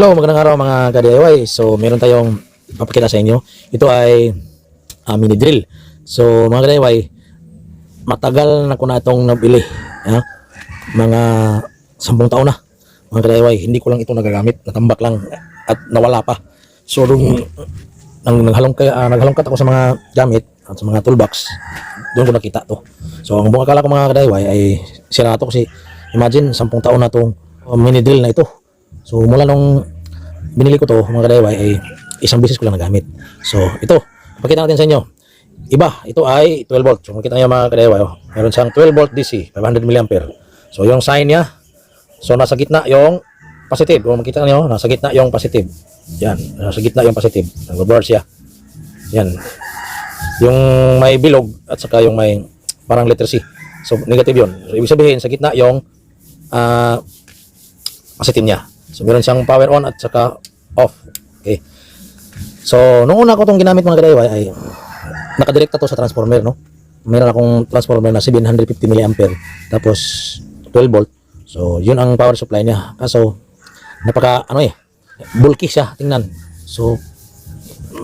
Hello, magandang araw mga ka-DIY. So, meron tayong papakita sa inyo. Ito ay mini drill. So, mga ka-DIY, matagal na ko na itong nabili. Ha? Mga 10 taon na. Mga ka-DIY, hindi ko lang ito nagagamit. Natambak lang at nawala pa. So, naghalongkat ako sa mga gamit at sa mga toolbox. Doon ko nakita to. So, ang buong akala ko mga ka-DIY ay sira to kasi imagine, 10 taon na itong mini drill na ito. So mula nung binili ko to mga ka-DIY ay isang beses ko lang nagamit. So ito, pakita natin sa inyo. Iba, ito ay 12 volt. So makita niyo mga ka-DIY, meron siyang 12 volt DC, 500 mAh. So yung sign niya, so nasa gitna yung positive. Kung makita niyo, nasa gitna yung positive. Yan, nasa gitna yung positive. Nag-bar siya. Yan. Yung may bilog at saka yung may parang letter C. So negative yun. So ibig sabihin sa gitna yung positive niya. So meron siyang power on at saka off. Okay. So nung una ko itong ginamit mga ka-DIY ay nakadirekta to sa transformer, no. Meron akong transformer na 750 mAh tapos 12 volt. So yun ang power supply niya. Kaso napaka bulky siya tingnan. So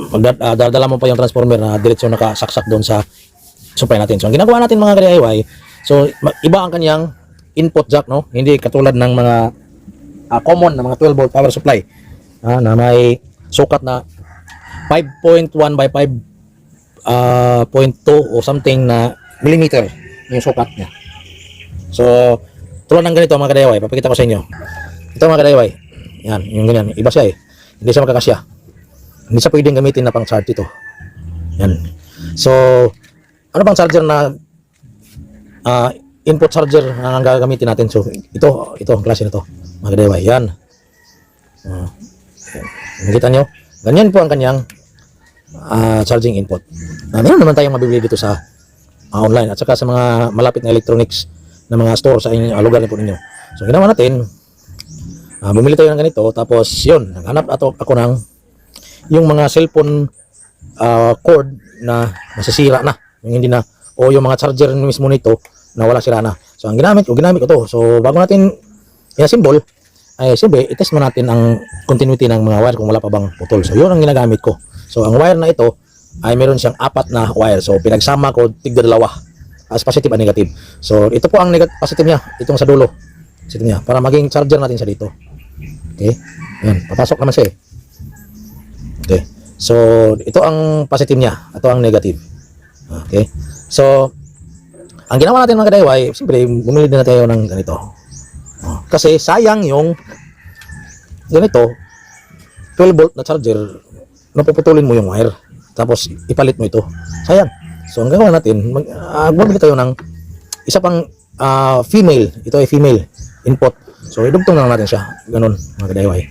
pag dadala mo pa yung transformer na diretso nakasaksak doon sa supply natin. So ang ginagawa natin mga ka-DIY, so iba ang kanyang input jack, no. Hindi katulad ng mga common na mga 12 volt power supply na may sukat na 5.1 by 5.2 o something na millimeter yung sukat niya. So tulad ng ganito mga ka-DIY, papakita ko sa inyo. Ito mga ka-DIY, yan, yung ganyan, iba siya hindi siya magkakasya, hindi siya pwedeng gamitin na pang charge ito. Yan. So ano bang charger na input charger na gagamitin natin? So ito ang klase na to mga ka-DIY. Yan. Nakita nyo? Ganyan po ang kanyang charging input. Meron naman tayong mabibili dito sa online at saka sa mga malapit na electronics na mga store sa inyong lugar po ninyo. So ginawa natin, bumili tayo ng ganito, tapos yun, naghanap ako ng yung mga cellphone cord na nasisira na, yung hindi na, o yung mga charger mismo nito na wala sira na. So ang ginamit ko to. So bago natin i-assemble, ay siyempre itest mo natin ang continuity ng mga wire kung wala pa bang putol. So yun ang ginagamit ko. So ang wire na ito ay meron siyang 4 na wire. So pinagsama ko tigda dalawa as positive and negative. So ito po ang positive niya, itong sa dulo. Positive niya para maging charger natin siya dito. Okay? Yan, papasok naman siya. Okay. So ito ang positive niya, ito ang negative. Okay? So ang ginawa natin mga ka-DIY, siyempre bumili din na tayo ng ganito. Kasi sayang yung ganito 12 volt na charger, napuputulin mo yung wire tapos ipalit mo ito, sayang. So ang gagawin natin, magbibili tayo ng isa pang female. Ito ay female input, so idugtong lang natin siya ganun mga ka-DIY.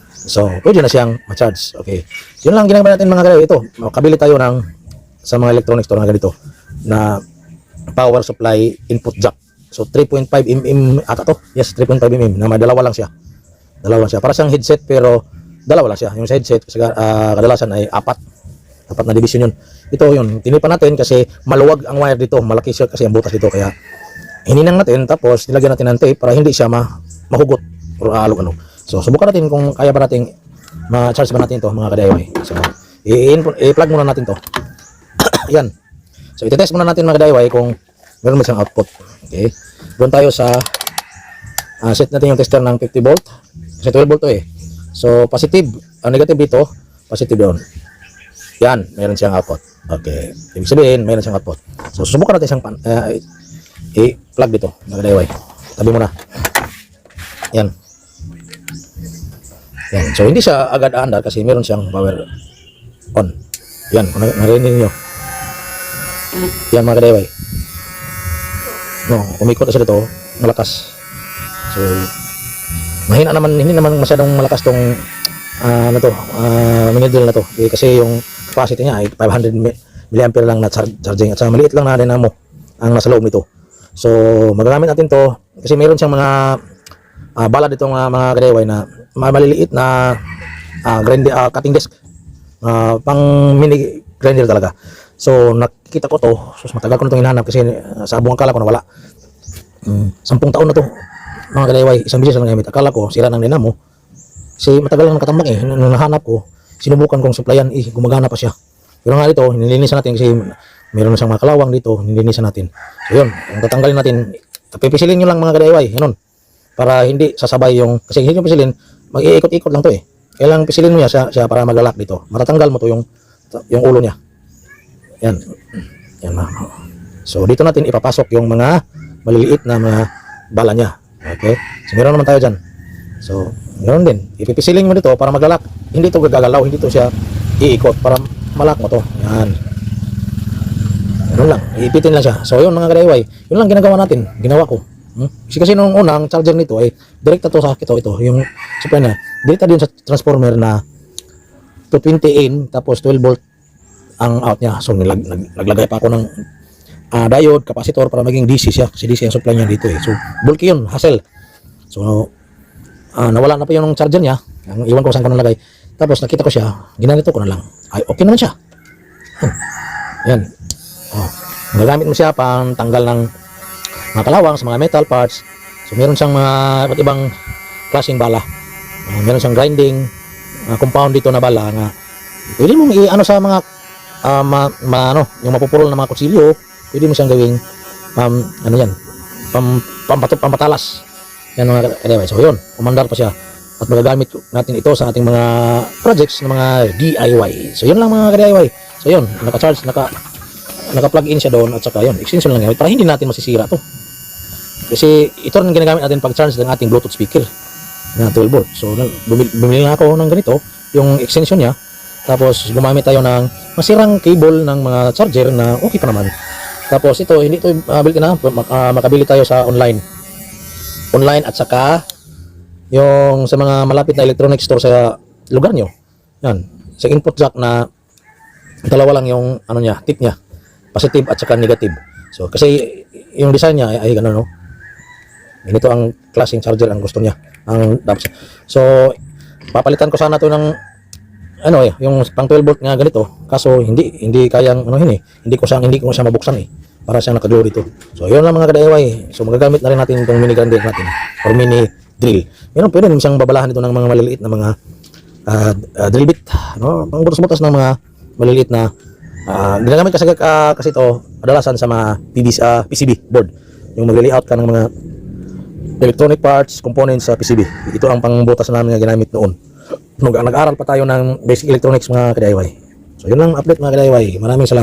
So pwede na siyang ma-charge. Okay, so yun lang ginagawa natin mga ka-DIY. Ito, makabili tayo ng sa mga electronics store na ganito na power supply input jack. So 3.5 mm ata to. Yes, 3.5 mm na may dalawa lang siya. Para siyang headset pero dalawa lang siya. Yung sa headset kadalasan ay apat na division yun. Ito yun, tinipan natin kasi maluwag ang wire dito. Malaki siya kasi ang butas dito, kaya hininang natin tapos nilagyan natin ng tape para hindi siya mahugot or alog. So subukan natin kung kaya ba nating ma-charge ba natin ito mga ka-DIY. So i-plug muna natin to. Yan. So i-test muna natin mga ka-DIY kung meron mo siyang output. Okay. Doon tayo sa set natin yung tester ng 50 volt. Kasi 12 volt to So positive, negative dito, positive doon. Yan, meron siyang output. Okay. Ibig sabihin, meron siyang output. So susubukan natin siyang i-plug dito, mga ka-DIY. Tabi mo na. Yan. Yan. So hindi siya agad aandar kasi meron siyang power on. Yan, kung narinig niyo. Yan mga ka-DIY. No, umikot na siya dito, malakas. So mahina naman, hindi naman masyadong malakas tong mini drill na to. Kasi yung capacity niya ay 500 mAh lang na charging at saka maliit lang na dynamo ang nasa loob nito. So magagamit natin to kasi meron siyang mga bala dito mga ka-DIY na maliliit na cutting desk, pang mini grinder talaga. So nakita ko to, so matagal ko na itong hinahanap kasi sa buong akala ko nawala. 10 taon na to mga ka-DIY, isang beses lang gamit. Akala ko sira ng dynamo, Kasi matagal lang nakatambak eh. Nung nahanap ko, sinubukan kong supplyan, gumagana pa siya. Pero nga dito, nilinisan natin kasi meron na siyang mga kalawang dito, nilinisan natin. So yun, kung tatanggalin natin, pipisilin nyo lang mga ka-DIY, ganun. Para hindi sasabay yung, kasi hindi nyo pisilin, mag-iikot-ikot lang to eh. Kailangan pisilin mo siya para maglalak dito. Matatanggal mo to yung ulo niya. Yan. Yan na. So dito natin ipapasok yung mga maliliit na mga bala niya. Okay? So meron naman tayo dyan. So, ganoon din. Ipipisilin mo dito para maglalak. Hindi ito gagalaw, hindi ito siya iikot para malak mo to. Yan. Ganun lang. Iipitin lang siya. So, yun mga ka-DIY. Yun lang ginagawa natin. Ginawa ko. Kasi nung unang charger nito ay direkta to sa ito. Yung supply na. Direkta din sa transformer na 220 in tapos 12 volt ang out niya. So, naglagay pa ako ng diode, capacitor para maging DC siya. Kasi DC ang supply niya dito eh. So, bulky yun. Hassle. So, nawala na pa yung charger niya. Iwan ko saan ko nalagay. Tapos nakita ko siya, ginanito ko na lang. Ay, okay naman siya. Yan. Oh. Gagamit mo siya pang tanggal ng mga kalawang sa mga metal parts. So meron siyang mga iba't ibang klaseng bala. Meron siyang grinding, compound dito na bala nga. Pwede mo i-ano sa mga yung mapupurol na mga kutsilyo, pwede mo siyang gawing ano yan, pampatalas. Yan mga ka-DIY. So yun, umandar pa siya. At magagamit natin ito sa ating mga projects ng mga DIY. So yun lang mga ka-DIY. So yun, naka-charge, naka-plug in siya doon at saka yun, extension lang yan para hindi natin masisira to. Kasi ito rin ginagamit natin pag-charge ng ating Bluetooth speaker na 12 volt. So bumili na ako ng ganito, yung extension niya. Tapos gumamit tayo ng masirang cable ng mga charger na okay pa naman. Tapos ito, hindi ito built-in na, makabili tayo sa online at saka yung sa mga malapit na electronic store sa lugar nyo. Yan, sa input jack na dalawa lang yung ano niya, tip niya, positive at saka negative. So kasi yung design niya ay gano'n, no? Ganito ang klaseng charger ang gusto niya, ang dapat. So papalitan ko sana to ng ano eh, yung pang 12 volt nga ganito. Kaso hindi kayang ano hindi ko siya mabuksan eh. Para siyang nakaglue dito. So, yun lang mga ka-DIY. So, magagamit na rin natin itong mini grinder natin or mini drill. Meron pwede rin siyang babalahan ito ng mga maliliit na mga drill bit. No? Pang butas-butas ng mga maliliit na ginagamit kasi ito kadalasan sa mga PCB board. Yung mag-layout ka ng mga electronic parts, components sa PCB. Ito ang pangbutas namin na ginamit noon. Nag-aral pa tayo ng basic electronics mga ka-DIY. So, yun lang update mga ka-DIY. Maraming salamat.